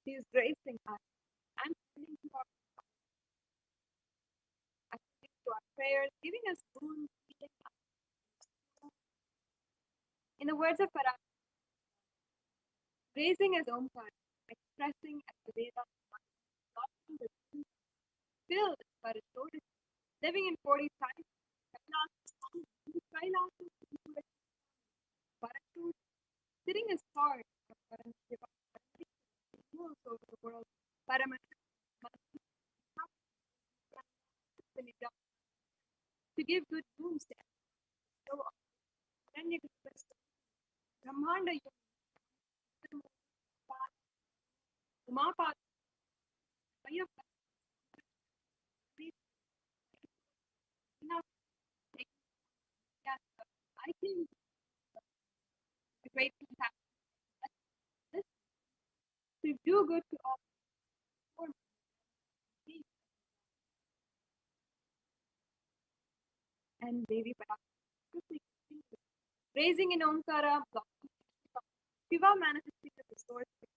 He is gracing us and attending to our prayers, giving us boons, healing us. In the words of Parashakti, raising as Omkar, expressing as the Veda, talking with filled by his lotus, living in 40 times, Parashut, sitting as hard of Paramashivoham, rules over the world, Paramashivoham, to give good boons to everyone. So, Brahmanda Umapad, I think the great impact is to do good to all forms and Devi Parashakti, raising in Omkara, Shiva manifesting the source of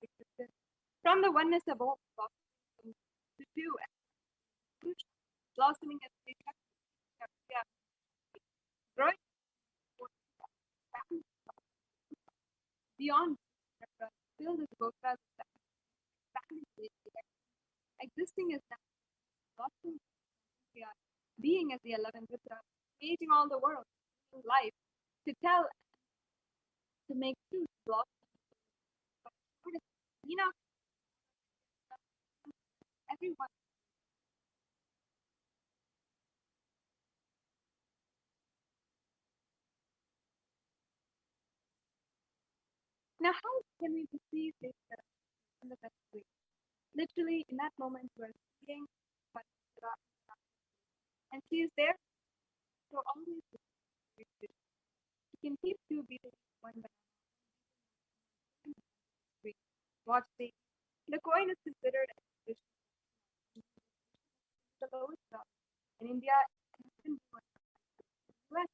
existence from the oneness of all to do and blossoming as the growing beyond filled with Gopras, existing as that blossoming being as the 11th Rutra, creating all the world, life, to tell, to make truth blossom. Everyone. Now, how can we perceive this in the best way? Literally, in that moment, we're seeing and she is there to always be. She can keep two beetles one by one. Watch the coin is considered as the lowest job. In India, in US,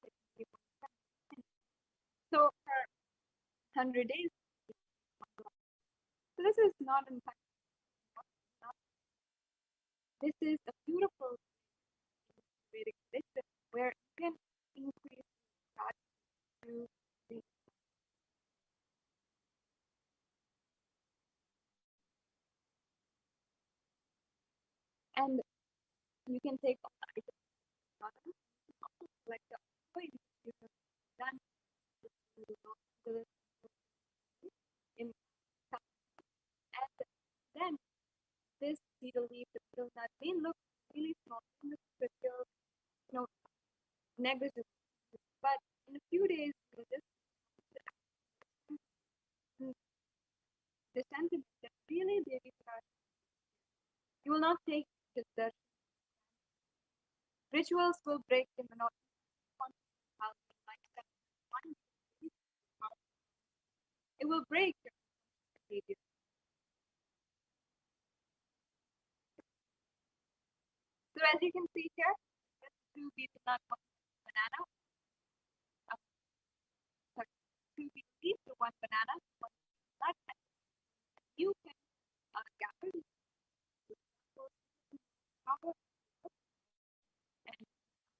so for 100 days. So this is not in fact. This is a beautiful Vedic tradition where you can increase gratitude to the and you can take all the items like the coin you have done in and then this beetle leaf, the beetle nut may look really small, still, negligible, but in a few days, the sentiment that really baby you will not take the rituals will break the monotony. It will break your behavior. So as you can see here, two beetle nut, one banana, two beetle leaves, one banana, one nut, and you can gather power and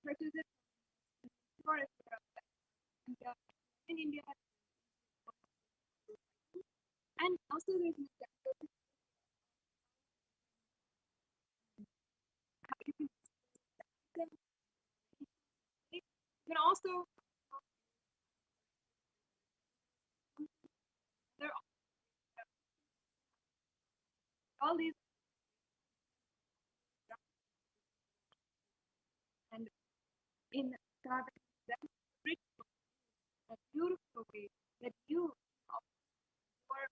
purchase it for in India. And also there's an example how you can also there are all these and in carving them rich a beautiful way that you are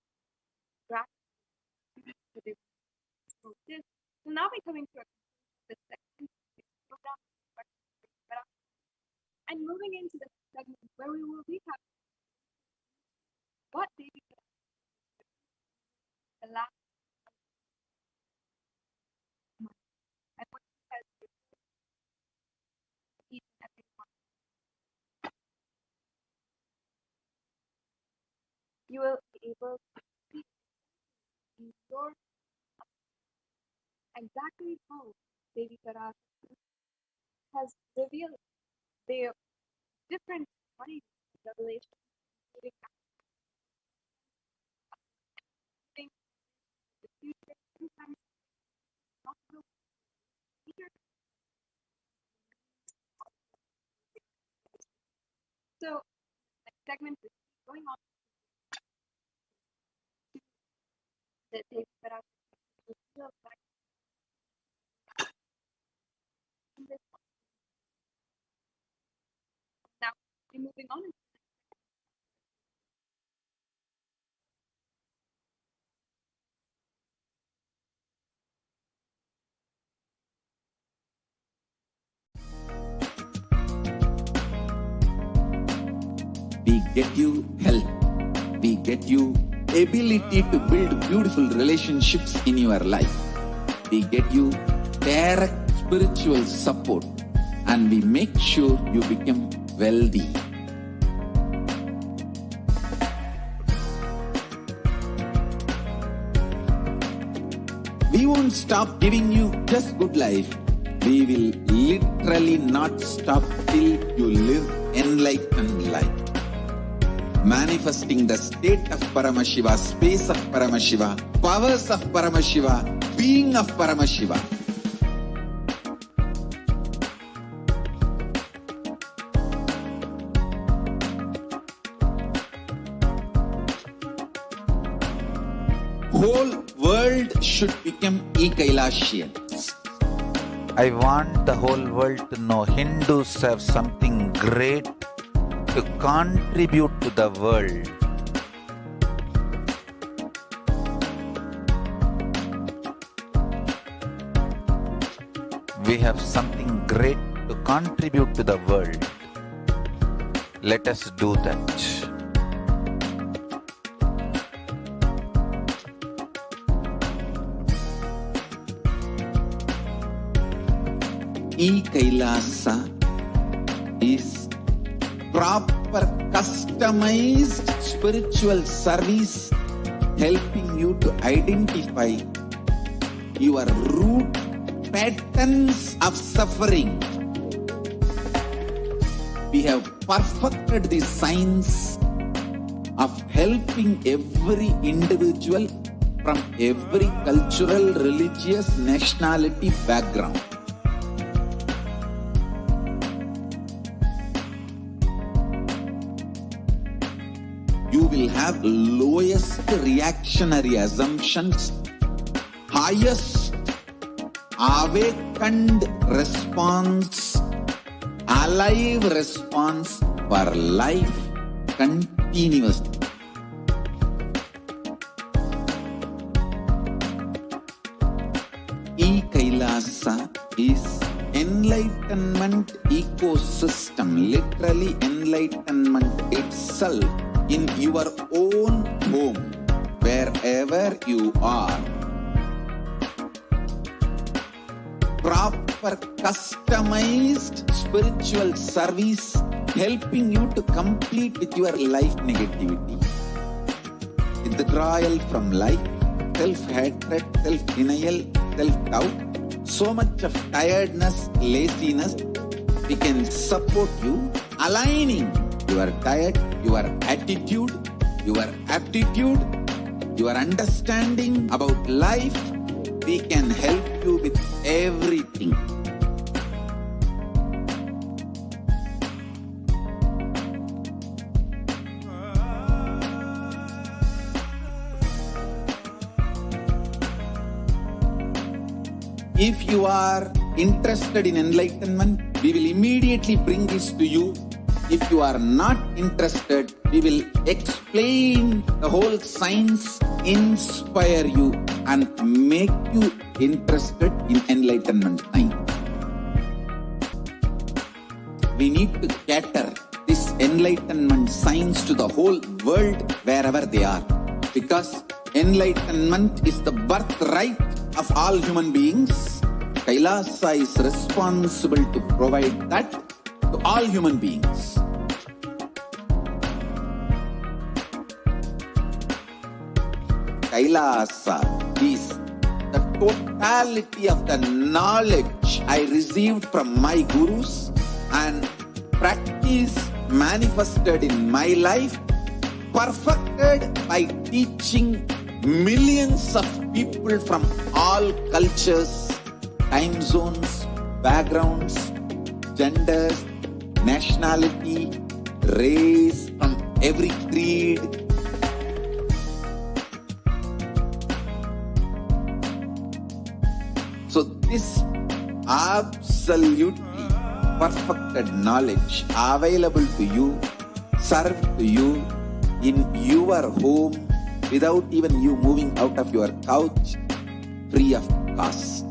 gratitude to this. So now we're coming to the second program and moving into the segment where we will recap what they did the last month and what has each and every one. You will be able to speak in your exactly how Devi Parashakti has revealed their different kinds of revelation, including the future, sometimes not so clear. So, next segment is going on to the Devi Parashakti reveal back in this one. Now, we're moving on. We get you health. We get you ability to build beautiful relationships in your life. We get you direct spiritual support, and we make sure you become wealthy. We won't stop giving you just good life. We will literally not stop till you live enlightened life. Manifesting the state of Paramashiva, space of Paramashiva, powers of Paramashiva, being of Paramashiva. Whole world should become Kailashians. I want the whole world to know Hindus have something great to contribute to the world. We have something great to contribute to the world. Let us do that. Kailasa is proper customized spiritual service helping you to identify your root patterns of suffering. We have perfected the science of helping every individual from every cultural, religious, nationality background. You will have lowest reactionary assumptions, highest awakened response, alive response for life continuously. Kailasa is enlightenment ecosystem, literally enlightenment itself in your own home, wherever you are. Proper customized spiritual service helping you to complete with your life negativity. Withdrawal from life, self-hatred, self-denial, self-doubt, so much of tiredness, laziness. We can support you aligning your diet, your attitude, your aptitude, your understanding about life. We can help you with everything. If you are interested in enlightenment, we will immediately bring this to you. If you are not interested, we will explain the whole science, inspire you, and make you interested in enlightenment science. We need to cater this enlightenment science to the whole world wherever they are, because enlightenment is the birthright of all human beings. Kailasa is responsible to provide that to all human beings. Kailasa is the totality of the knowledge I received from my gurus and practice manifested in my life, perfected by teaching millions of people from all cultures, time zones, backgrounds, genders, nationality, race, from every creed. So this absolutely perfected knowledge available to you, served to you in your home without even you moving out of your couch, free of cost.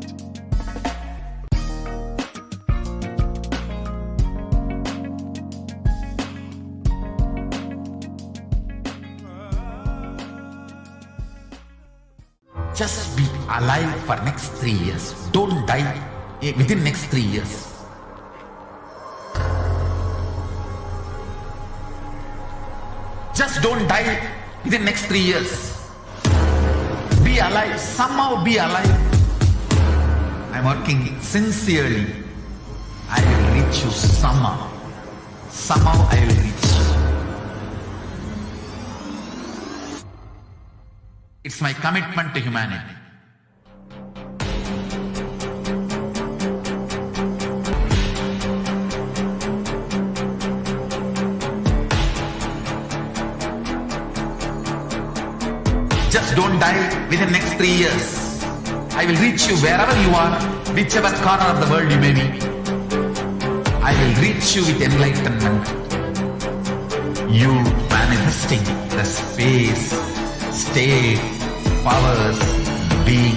Just be alive for next 3 years. Don't die within next 3 years. Just don't die within next 3 years. Be alive. Somehow be alive. I'm working sincerely. I will reach you somehow. Somehow I will reach you. It's my commitment to humanity. Just don't die within the next 3 years. I will reach you wherever you are, whichever corner of the world you may be. I will reach you with enlightenment. You manifesting the space, state, powers, being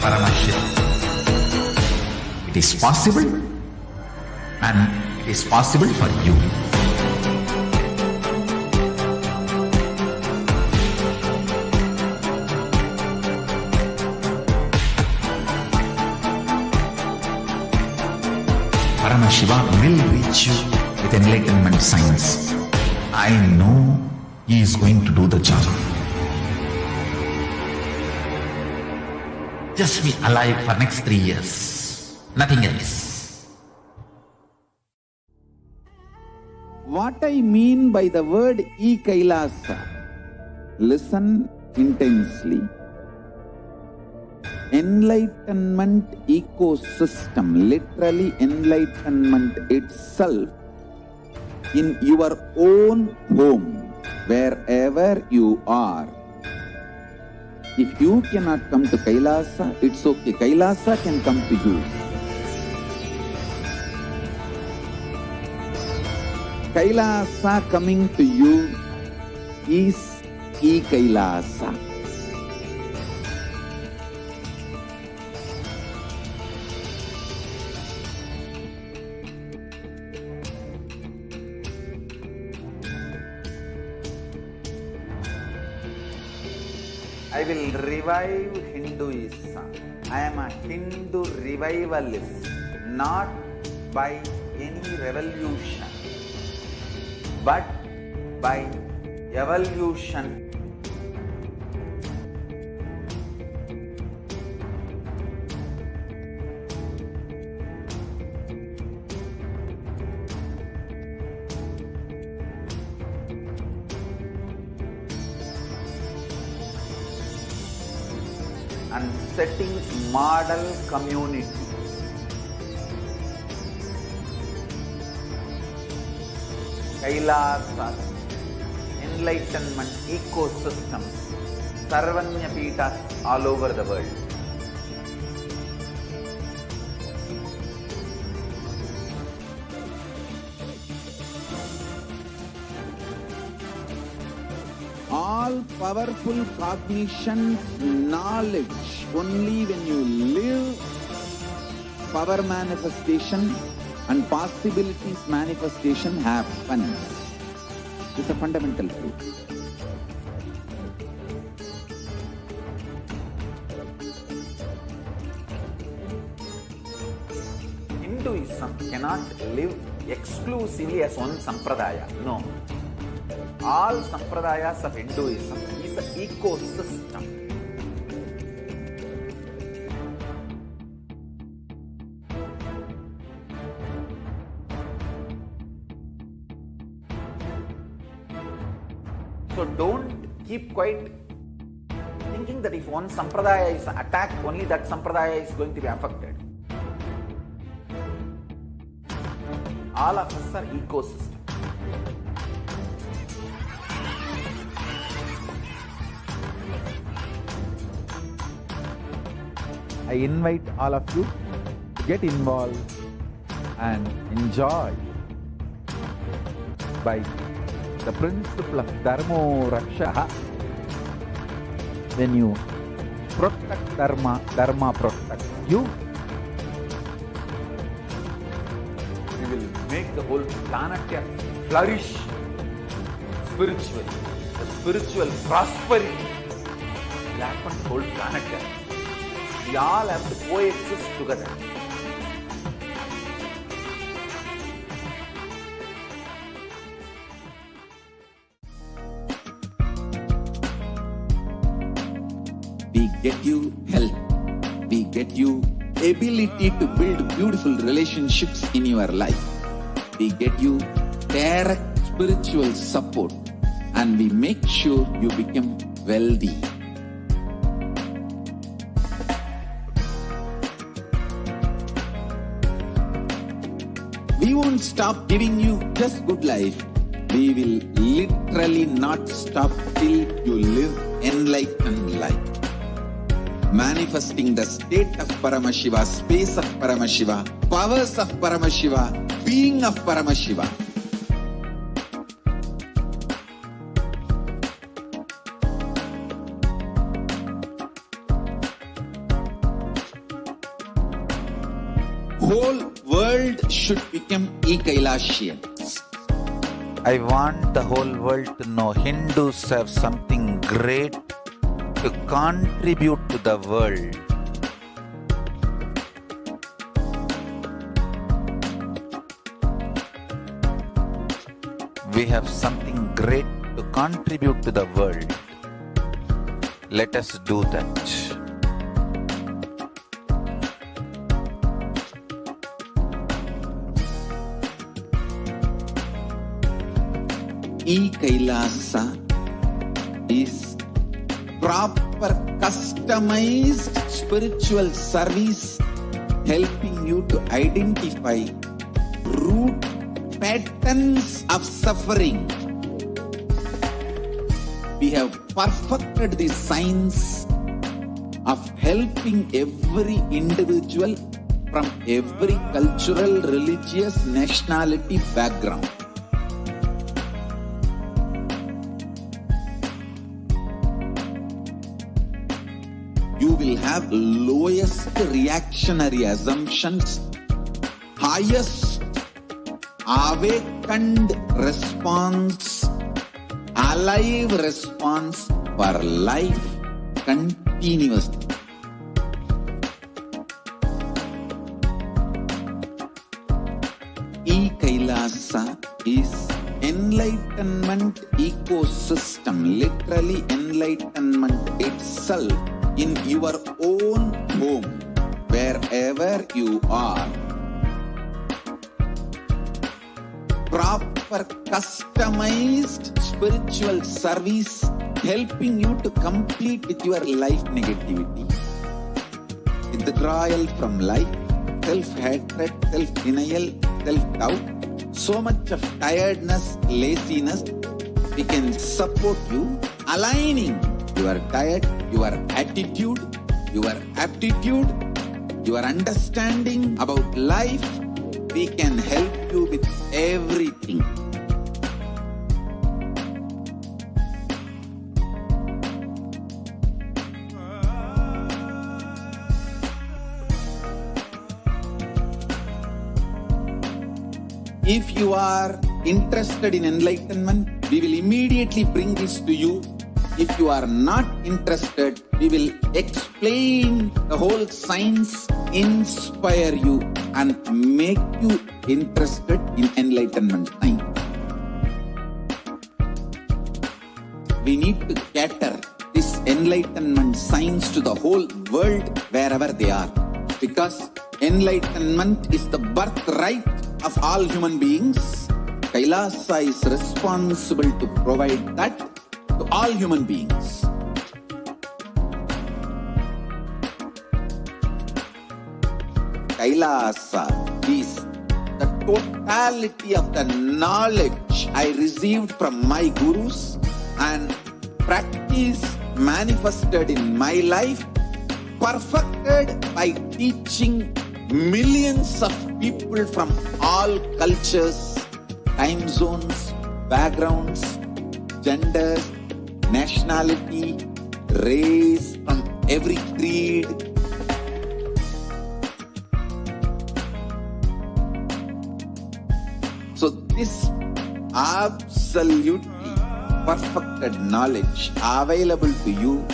Paramashivoham. It is possible, and it is possible for you. Paramashivoham will reach you with enlightenment science. I know he is going to do the job. Just be alive for next 3 years. Nothing else. What I mean by the word e-Kailasa, listen intensely. Enlightenment ecosystem, literally enlightenment itself, in your own home, wherever you are. If you cannot come to Kailasa, it's okay. Kailasa can come to you. Kailasa coming to you is e-Kailasa. I will revive Hinduism. I am a Hindu revivalist, not by any revolution, but by evolution. And setting model communities. Kailasas, enlightenment ecosystems, Sarvanya Peethas all over the world. All powerful cognition, knowledge, only when you live, power manifestation and possibilities manifestation happens. It's a fundamental truth. Hinduism cannot live exclusively as one sampradaya. No. All sampradayas of Hinduism is an ecosystem. So don't keep quiet thinking that if one sampradaya is attacked, only that sampradaya is going to be affected. All of us are ecosystem. I invite all of you to get involved and enjoy by the principle of Dharmo Raksha. When you protect Dharma, Dharma protects you. We will make the whole planet flourish spiritually. The spiritual prosperity will happen to the whole planet. We all have to coexist together. We get you health. We get you ability to build beautiful relationships in your life. We get you direct spiritual support, and we make sure you become wealthy. We won't stop giving you just good life. We will literally not stop till you live enlightened life. Manifesting the state of Paramashiva, space of Paramashiva, powers of Paramashiva, being of Paramashiva. Whole world should become Ekailashians. I want the whole world to know Hindus have something great to contribute to the world. We have something great to contribute to the world. Let us do that. E-Kailasa is proper customized spiritual service helping you to identify root patterns of suffering. We have perfected the science of helping every individual from every cultural, religious, nationality background. You will have lowest reactionary assumptions, highest awakened response, alive response for life continuously. E-Kailasa is enlightenment ecosystem, literally enlightenment itself in your own home, wherever you are. Proper customized spiritual service helping you to complete with your life negativity. Withdrawal from life, self-hatred, self-denial, self-doubt, so much of tiredness, laziness. We can support you aligning your diet, your attitude, your aptitude, your understanding about life. We can help you with everything. If you are interested in enlightenment, we will immediately bring this to you. If you are not interested, we will explain the whole science, inspire you and make you interested in enlightenment science. We need to cater this enlightenment science to the whole world wherever they are, because enlightenment is the birthright of all human beings. Kailasa is responsible to provide that all human beings. Kailasa is the totality of the knowledge I received from my gurus and practice manifested in my life, perfected by teaching millions of people from all cultures, time zones, backgrounds, genders, nationality, race, from every creed. So this absolutely perfected knowledge available to you,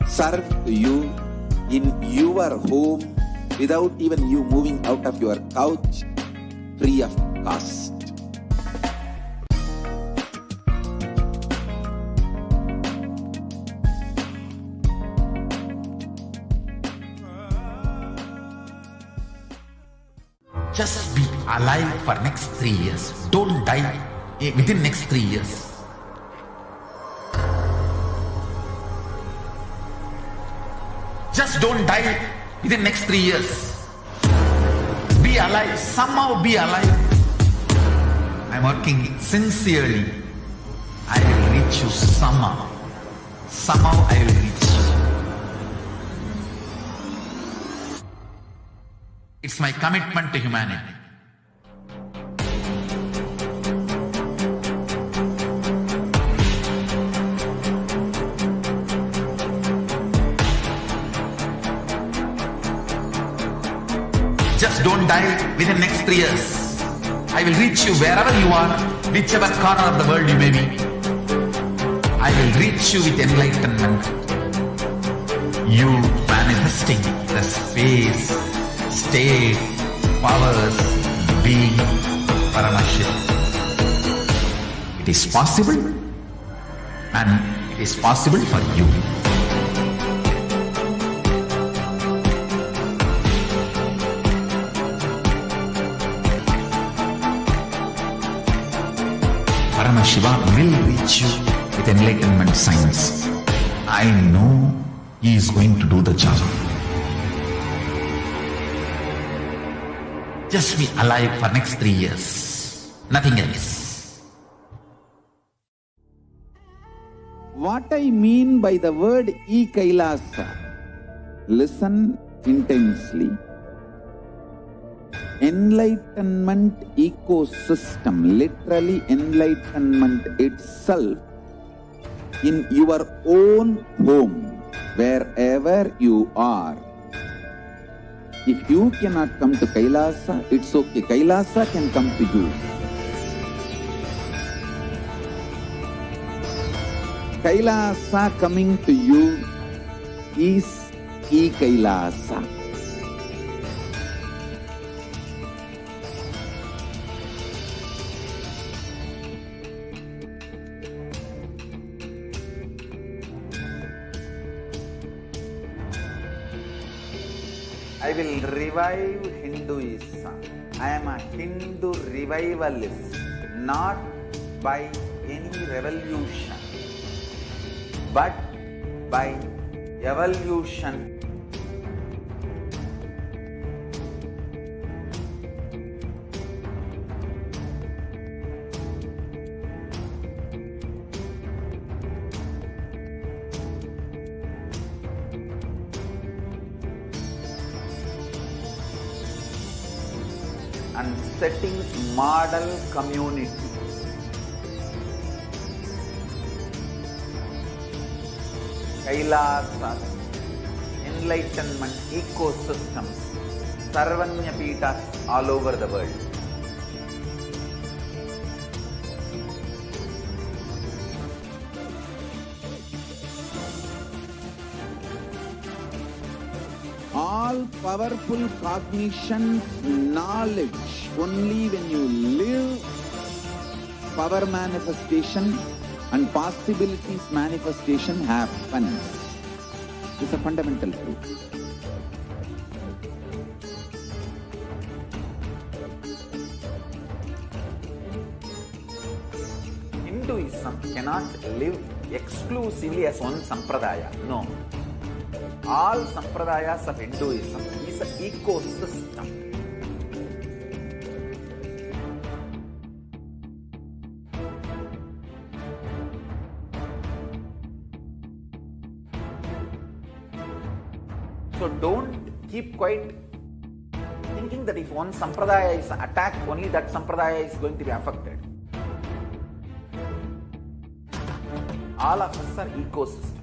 served to you in your home without even you moving out of your couch, free of cost. Just be alive for next 3 years. Don't die within next 3 years. Just don't die within next 3 years. Be alive. Somehow be alive. I'm working sincerely. I will reach you somehow. Somehow I will reach you. It's my commitment to humanity. Just don't die within next 3 years. I will reach you wherever you are, whichever corner of the world you may be. I will reach you with enlightenment. You manifesting the space, state, powers, being Paramashivoham. It is possible, and it is possible for you. Paramashivoham will reach you with enlightenment science. I know he is going to do the job. Just be alive for next 3 years. Nothing else. What I mean by the word e-Kailasa, listen intensely. Enlightenment ecosystem, literally enlightenment itself, in your own home, wherever you are. If you cannot come to Kailasa, it's okay. Kailasa can come to you. Kailasa coming to you is e-Kailasa. I will revive Hinduism. I am a Hindu revivalist, not by any revolution, but by evolution. And setting model community. Kailasas, enlightenment ecosystems, Sarvanya Pitas all over the world. All powerful cognition, knowledge, only when you live, power manifestation and possibilities manifestation happens. It's a fundamental truth. Hinduism cannot live exclusively as one sampradaya. No. All sampradayas of Hinduism is an ecosystem. So don't keep quiet thinking that if one sampradaya is attacked, only that sampradaya is going to be affected. All of us are ecosystem.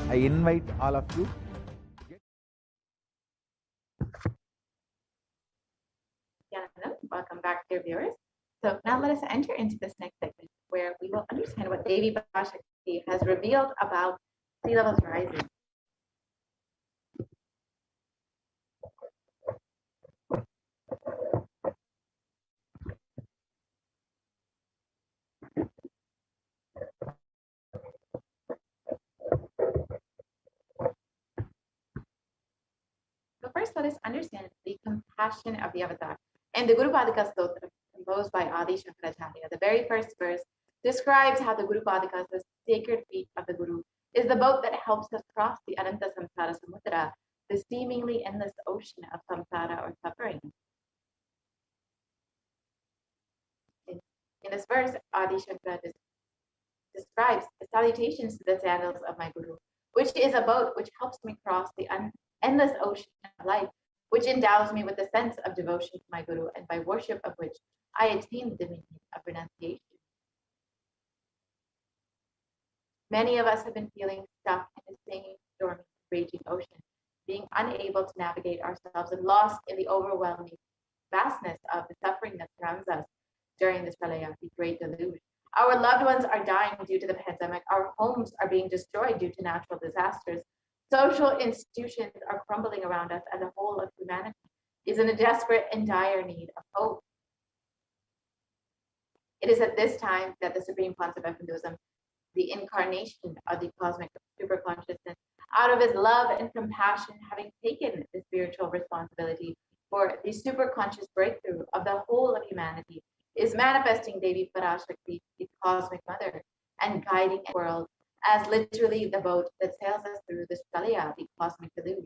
I invite all of you. Welcome back, dear viewers. So now let us enter into this next segment where we will understand what Devi Parashakti has revealed about sea levels rising. So first, let us understand the compassion of the avatar. And the Guru Padika Stotra, composed by Adi Shankaracharya, the very first verse describes how the Guru Padika, the sacred feet of the Guru, is the boat that helps us cross the Ananta Samsara Samudra, the seemingly endless ocean of samsara or suffering. In this verse, Adi Shankara describes the salutations to the sandals of my Guru, which is a boat which helps me cross the endless ocean of life, which endows me with the sense of devotion to my Guru, and by worship of which I attain the dominion of renunciation. Many of us have been feeling stuck in the same stormy, raging ocean, being unable to navigate ourselves and lost in the overwhelming vastness of the suffering that surrounds us during this Pralaya, the great deluge. Our loved ones are dying due to the pandemic. Our homes are being destroyed due to natural disasters. Social institutions are crumbling around us, and the whole of humanity is in a desperate and dire need of hope. It is at this time that the Supreme Concept of Hinduism, the incarnation of the cosmic superconsciousness, out of his love and compassion, having taken the spiritual responsibility for the superconscious breakthrough of the whole of humanity, is manifesting Devi Parashakti, the cosmic mother, and guiding the world as literally the boat that sails us through this Pralaya, the cosmic deluge.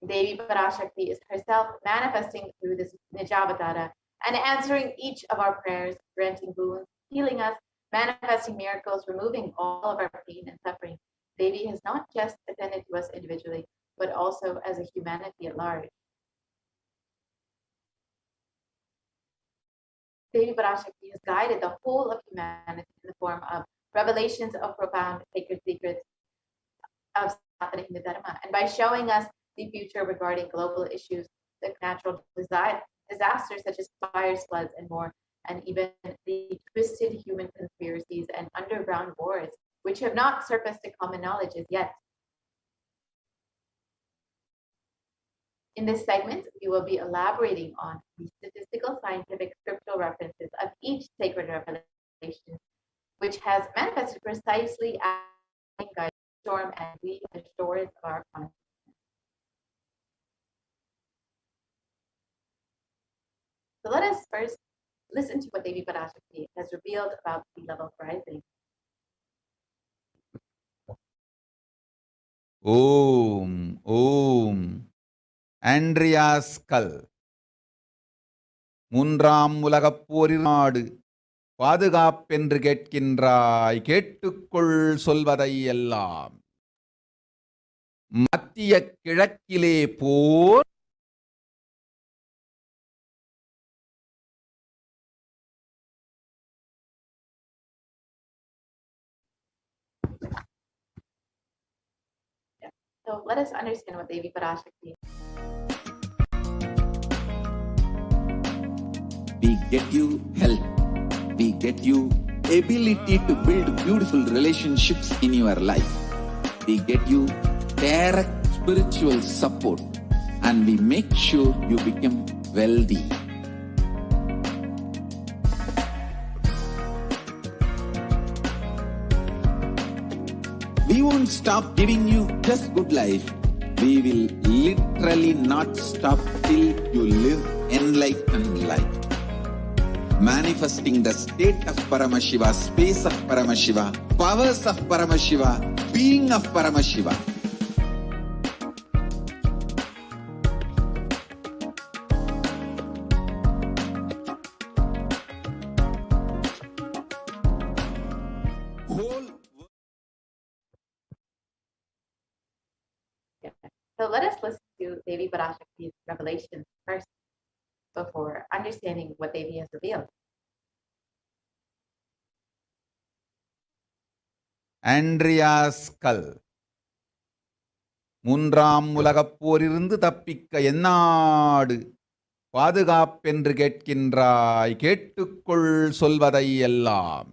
Devi Parashakti is herself manifesting through this Nijavatara and answering each of our prayers, granting boons, healing us, manifesting miracles, removing all of our pain and suffering. Devi has not just attended to us individually, but also as a humanity at large. Devi Parashakti has guided the whole of humanity in the form of revelations of profound sacred secrets of Sanatana Hindu Dharma, and by showing us the future regarding global issues, the natural disasters such as fires, floods, and more, and even the twisted human conspiracies and underground wars, which have not surfaced to common knowledge as yet. In this segment, we will be elaborating on the statistical, scientific, scriptural references of each sacred revelation, which has manifested precisely as guide storm and we the shores of our consciousness. So let us first listen to what Devi Parashakti has revealed about sea level rising. Om. Andreas Kull. மூன்றாம் உலகப் போரில் நாடு பாதுகாப்பென்று கேட்கின்றாய், கேட்டுக்கொள் சொல்வதை எல்லாம். மத்திய கிழக்கிலே போர், So let us understand what Devi Parashakti. we get you help, we get you ability to build beautiful relationships in your life, we get you direct spiritual support, and we make sure you become wealthy. We won't stop giving you just good life. We will literally not stop till you live enlightened life. Manifesting the state of Paramashiva, space of Paramashiva, powers of Paramashiva, being of Paramashiva. So let us listen to Devi Parashakti's revelations first before understanding what Devi has revealed. Andreas கல் மூன்றாம் உலகப் போரிலிருந்து தப்பிக்க எந்நாடு பாதுகாப்பென்று கேட்கின்றாய், கேட்டுக்கொள் சொல்வதை எல்லாம்.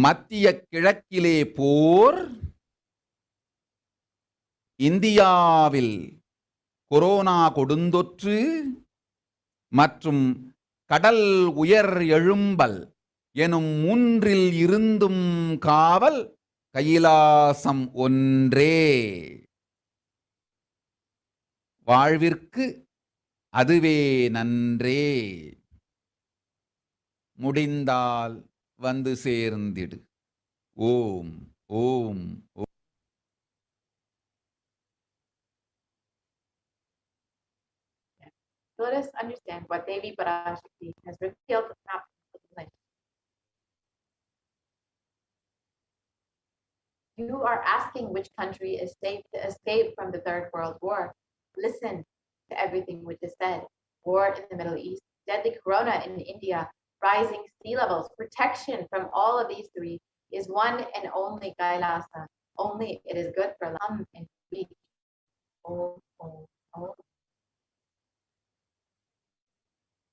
மத்திய கிழக்கிலே போர், இந்தியாவில் corona கொடுந்தொற்று மற்றும் கடல் உயர் எழும்பல் எனும் மூன்றில் இருந்தும் காவல் கைலாசம் ஒன்றே. வாழ்விற்கு அதுவே நன்றே. முடிந்தால் வந்து சேர்ந்திடு. ஓம் ஓம் ஓம். So let us understand what Devi Parashakti has revealed now. You are asking which country is safe to escape from the Third World War. Listen to everything which is said. War in the Middle East, deadly corona in India, rising sea levels, protection from all of these three is one and only Kailasa. Only it is good for Lam and Beach. Oh, oh, oh.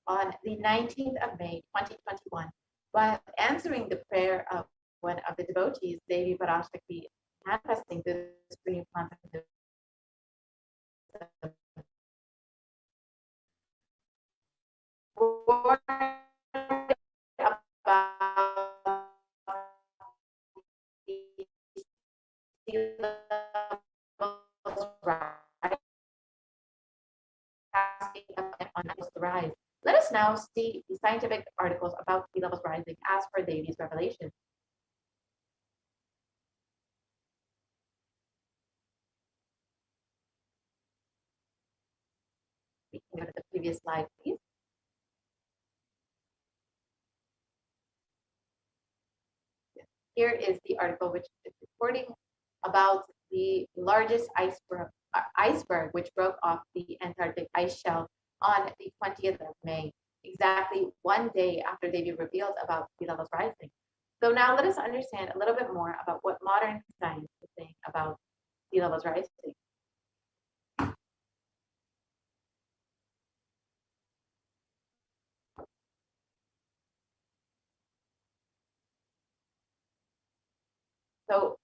On the 19th of May, 2021, while answering the prayer of one of the devotees, Devi Parashakti, manifesting the supreme consciousness rise. Let us now see the scientific articles about sea levels rising as per Devi's revelation. We can go to the previous slide, please. Here is the article which is reporting about the largest iceberg which broke off the Antarctic ice shelf on the 20th of May, exactly one day after Devi revealed about sea levels rising. So now let us understand a little bit more about what modern science is saying about sea levels rising. So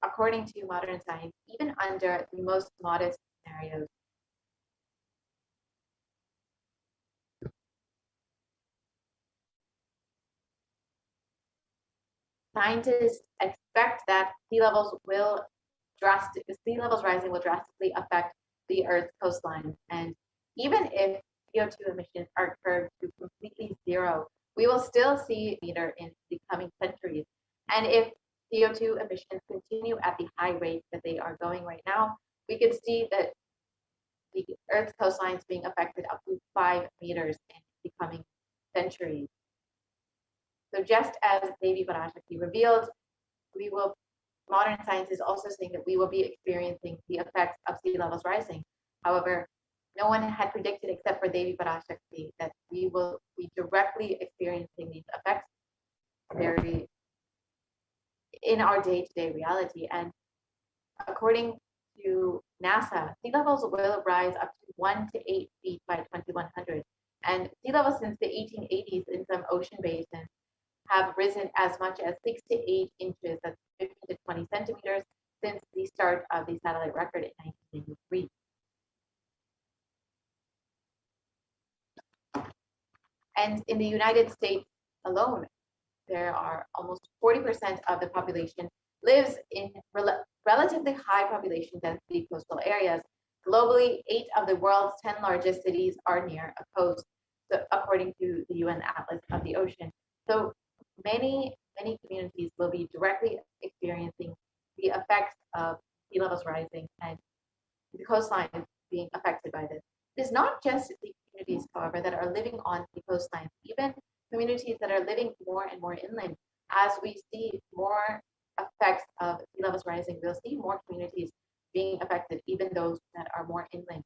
according to modern science, even under the most modest scenarios, scientists expect that sea levels rising will drastically affect the Earth's coastlines. And even if CO2 emissions are curbed to completely zero, we will still see meter in the coming centuries. And if CO2 emissions continue at the high rate that they are going right now, we can see that the Earth's coastlines being affected up to 5 meters in the coming centuries. So just as Devi Parashakti revealed, modern science is also saying that we will be experiencing the effects of sea levels rising. However, no one had predicted except for Devi Parashakti that we will be directly experiencing these effects in our day-to-day reality. And according to NASA, sea levels will rise up to 1 to 8 feet by 2100. And sea levels since the 1880s in some ocean basins have risen as much as 6 to 8 inches, that's 15 to 20 centimeters, since the start of the satellite record in 1993. And in the United States alone, there are almost 40% of the population lives in relatively high population density coastal areas. Globally, 8 of the world's 10 largest cities are near a coast, so according to the UN Atlas of the Ocean. So many communities will be directly experiencing the effects of sea levels rising and the coastline being affected by this. It is not just the communities, however, that are living on the coastline, even communities that are living more and more inland. As we see more effects of sea levels rising, we'll see more communities being affected, even those that are more inland.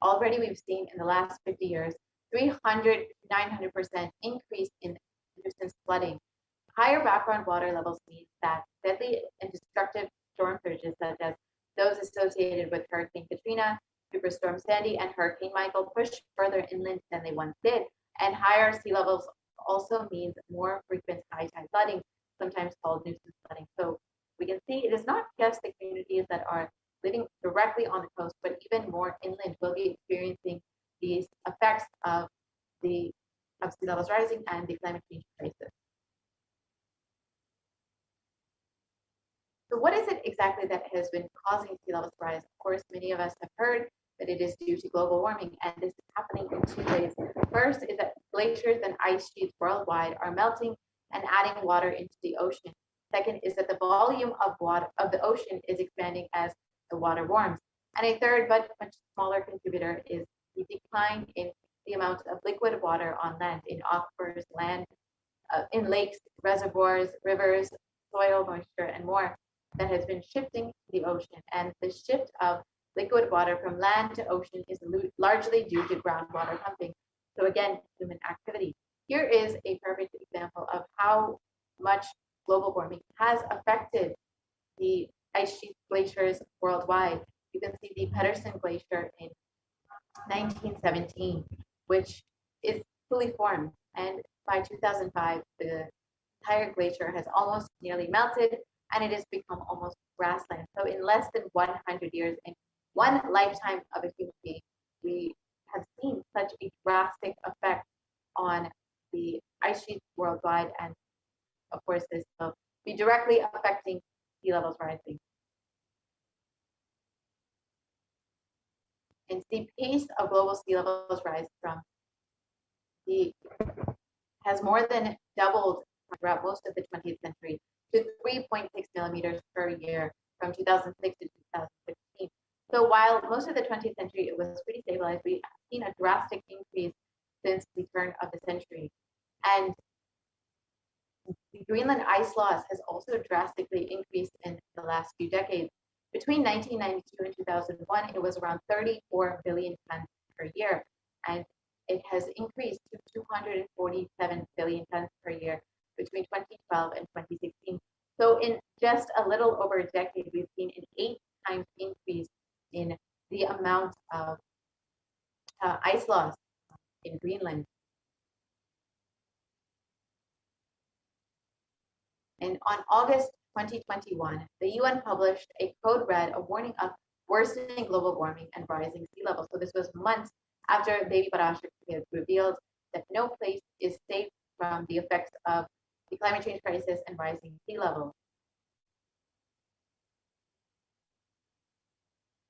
Already we've seen in the last 50 years, 300 to 900% increase in distance flooding. Higher background water levels mean that deadly and destructive storm surges, such as those associated with Hurricane Katrina, Superstorm Sandy, and Hurricane Michael, push further inland than they once did. And higher sea levels also means more frequent high tide flooding, sometimes called nuisance flooding. So we can see it is not just the communities that are living directly on the coast, but even more inland will be experiencing these effects of sea levels rising and the climate change crisis. So what is it exactly that has been causing sea levels to rise? Of course, many of us have heard that it is due to global warming, and this is happening in 2 ways. First is that glaciers and ice sheets worldwide are melting and adding water into the ocean. Second is that the volume of water of the ocean is expanding as the water warms. And a third, but much smaller contributor is the decline in the amount of liquid water on land, in aquifers, land, in lakes, reservoirs, rivers, soil moisture, and more, that has been shifting to the ocean. And the shift of liquid water from land to ocean is largely due to groundwater pumping. So again, human activity. Here is a perfect example of how much global warming has affected the ice sheet glaciers worldwide. You can see the Pedersen Glacier in 1917, which is fully formed. And by 2005, the entire glacier has almost nearly melted, and it has become almost grassland. So in less than 100 years, in one lifetime of a human being, we have seen such a drastic effect on the ice sheets worldwide. And of course, this will be directly affecting sea levels rising. And the pace of global sea levels rise has more than doubled throughout most of the 20th century to 3.6 millimeters per year from 2006 to 2015. So while most of the 20th century it was pretty stabilized, we've seen a drastic increase since the turn of the century. And the Greenland ice loss has also drastically increased in the last few decades. Between 1992 and 2001, it was around 34 billion tons per year, and it has increased to 247 billion tons per year between 2012 and 2016. So in just a little over a decade, we've seen an 8 times increase in the amount of ice loss in Greenland. And on August 2021, the UN published a code red, a warning of worsening global warming and rising sea levels. So this was months after Devi Parashakti had revealed that no place is safe from the effects of the climate change crisis and rising sea levels.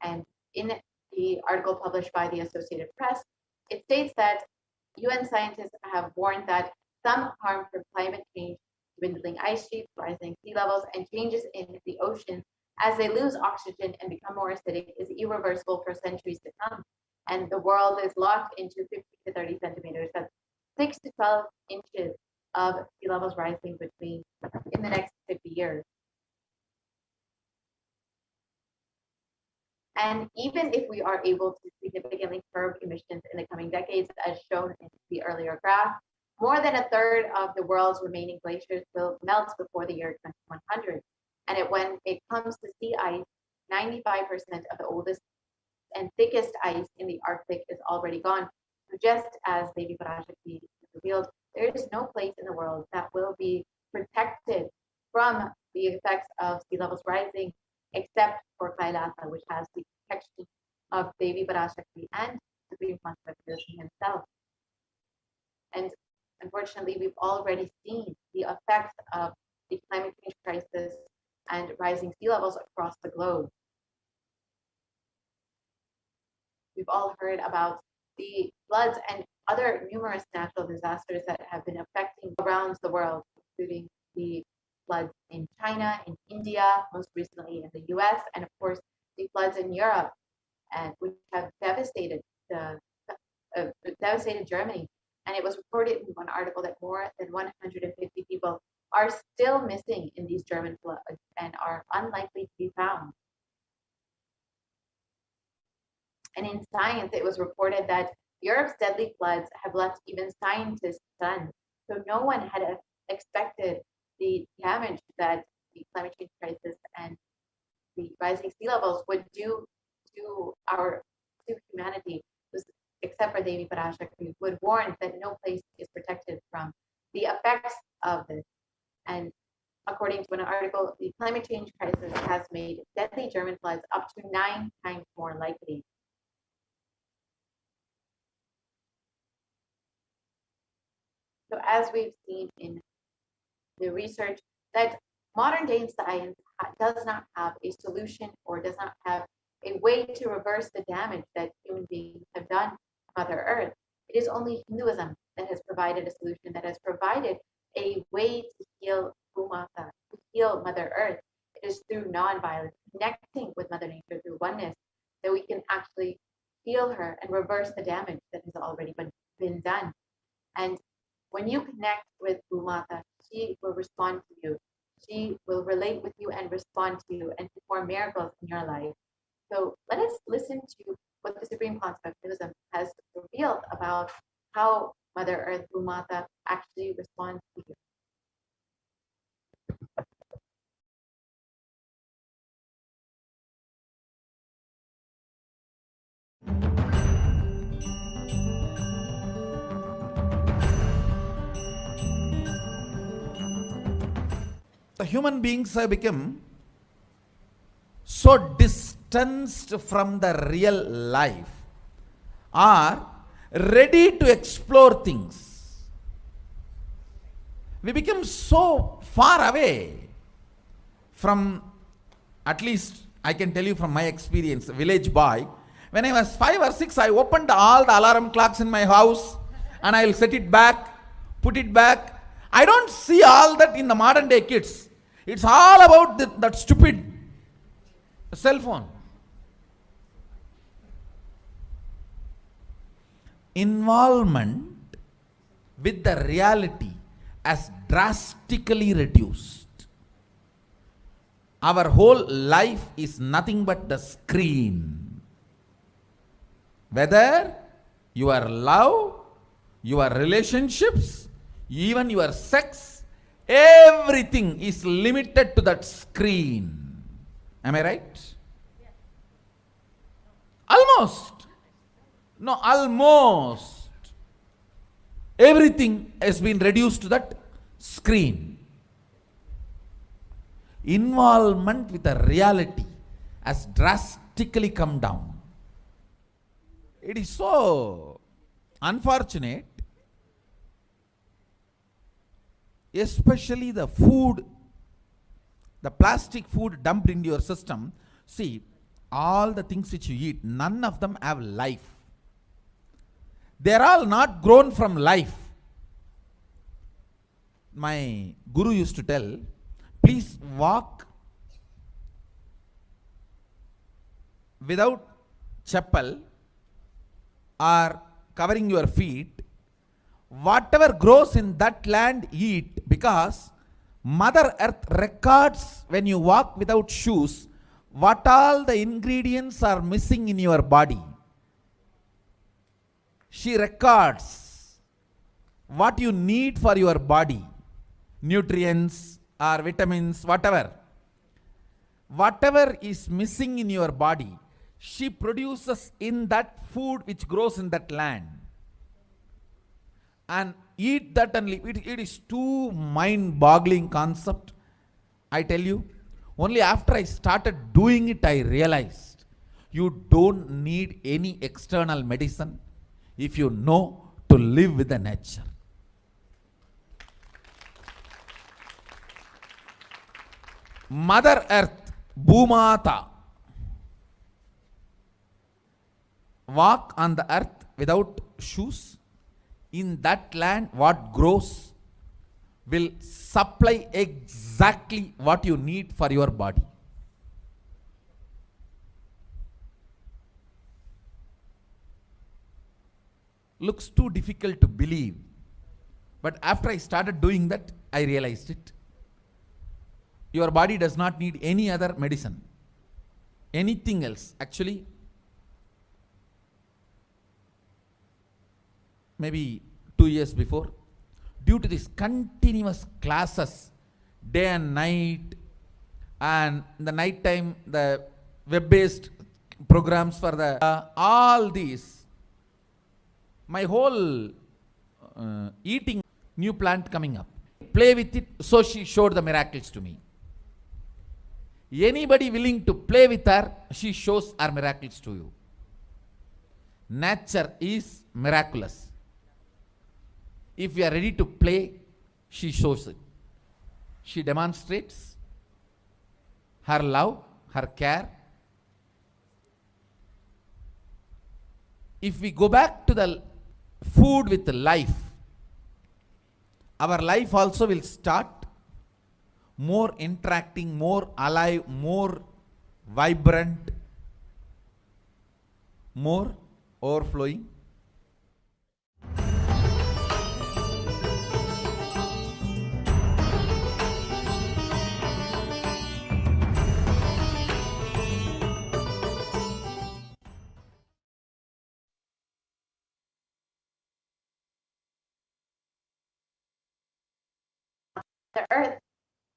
And in the article published by the Associated Press, it states that UN scientists have warned that some harm from climate change, dwindling ice sheets, rising sea levels, and changes in the ocean as they lose oxygen and become more acidic is irreversible for centuries to come. And the world is locked into 50 to 30 centimeters, that's 6 to 12 inches of sea levels rising in the next 50 years. And even if we are able to significantly curb emissions in the coming decades, as shown in the earlier graph, more than a third of the world's remaining glaciers will melt before the year 2100. And when it comes to sea ice, 95% of the oldest and thickest ice in the Arctic is already gone. So just as Devi Parashakti revealed, there is no place in the world that will be protected from the effects of sea levels rising, except for Kailasa, which has the protection of Devi Parashakti and Supreme Master Buddha himself. And Unfortunately, we've already seen the effects of the climate change crisis and rising sea levels across the globe. We've all heard about the floods and other numerous natural disasters that have been affecting around the world, including the floods in China, in India, most recently in the US, and of course the floods in Europe, and which have devastated Germany. And it was reported in one article that more than 150 people are still missing in these German floods and are unlikely to be found. And in Science, it was reported that Europe's deadly floods have left even scientists stunned. So no one had expected the damage that the climate change crisis and the rising sea levels would do to humanity, except for Devi Parashakti, who would warn that no place is protected from the effects of this. And according to an article, the climate change crisis has made deadly German floods up to 9 times more likely. So as we've seen in the research, that modern day science does not have a solution or does not have a way to reverse the damage that human beings have done to Mother Earth. It is only Hinduism that has provided a solution, that has provided a way to heal Bhumata, to heal Mother Earth. It is through non-violence, connecting with Mother Nature through oneness, that we can actually heal her and reverse the damage that has already been done. And when you connect with Bhumata, she will respond to you. She will relate with you and respond to you and perform miracles in your life. So let us listen to what the Supreme Concept of Hinduism has revealed about how Mother Earth Bhumata actually responds to you. The human beings have become so distanced from the real life, are ready to explore things. We become so far away from, at least I can tell you from my experience, village boy. When I was 5 or 6, I opened all the alarm clocks in my house and I'll set it back, put it back. I don't see all that in the modern day kids. It's all about that stupid cell phone. Involvement with the reality has drastically reduced. Our whole life is nothing but the screen. Whether your love, your relationships, even your sex, everything is limited to that screen. Am I right? Almost. No, almost. Everything has been reduced to that screen. Involvement with the reality has drastically come down. It is so unfortunate, especially the food, the plastic food dumped into your system. See, all the things which you eat, none of them have life. They are all not grown from life. My guru used to tell, please walk without chappal or covering your feet. Whatever grows in that land, eat, because Mother Earth records when you walk without shoes what all the ingredients are missing in your body. She records what you need for your body, nutrients or vitamins, whatever. Whatever is missing in your body, she produces in that food which grows in that land. And eat that and live. It is too mind-boggling concept. I tell you, only after I started doing it, I realized you don't need any external medicine if you know to live with the nature. Mother Earth, Bhumata, walk on the earth without shoes. In that land, what grows will supply exactly what you need for your body. Looks too difficult to believe, but after I started doing that, I realized it. Your body does not need any other medicine, anything else. Actually, maybe 2 years before, due to these continuous classes, day and night, and in the night time, the web-based programs for the all these, my whole eating new plant coming up, play with it. So she showed the miracles to me. Anybody willing to play with her, she shows her miracles to you. Nature is miraculous. If we are ready to play, she shows it. She demonstrates her love, her care. If we go back to the food with life, our life also will start more interacting, more alive, more vibrant, more overflowing. The earth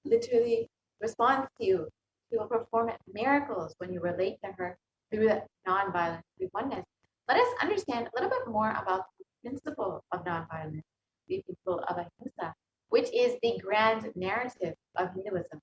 literally responds to you. She will perform miracles when you relate to her through that non-violence, through oneness. Let us understand a little bit more about the principle of non-violence, the principle of ahimsa, which is the grand narrative of Hinduism.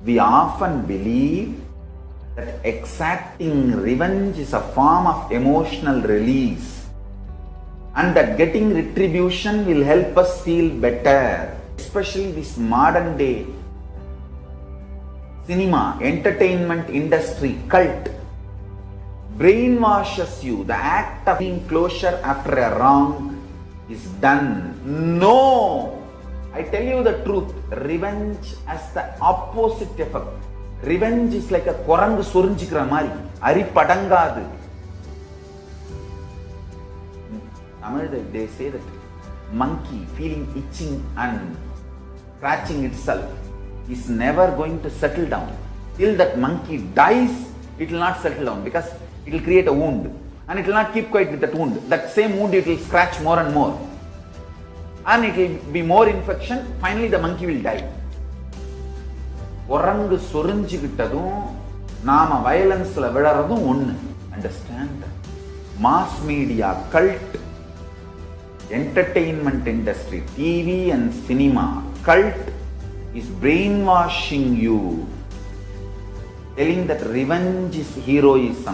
We often believe that exacting revenge is a form of emotional release, and that getting retribution will help us feel better. Especially this modern day cinema, entertainment industry, cult brainwashes you. The act of giving closure after a wrong is done. No! I tell you the truth, revenge has the opposite effect. Revenge is like a korangu sorinjikra mari, ari padangadu. Tamil, they say that monkey feeling itching and scratching itself is never going to settle down. Till that monkey dies, it will not settle down, because it will create a wound, and it will not keep quiet with that wound. That same wound it will scratch more and more, and it will be more infection. Finally the monkey will die. Korangu sorinjikittadum nama violence la vidaradum onnu. Understand? Mass media, cult, entertainment industry, TV and cinema, cult is brainwashing you, telling that revenge is heroism.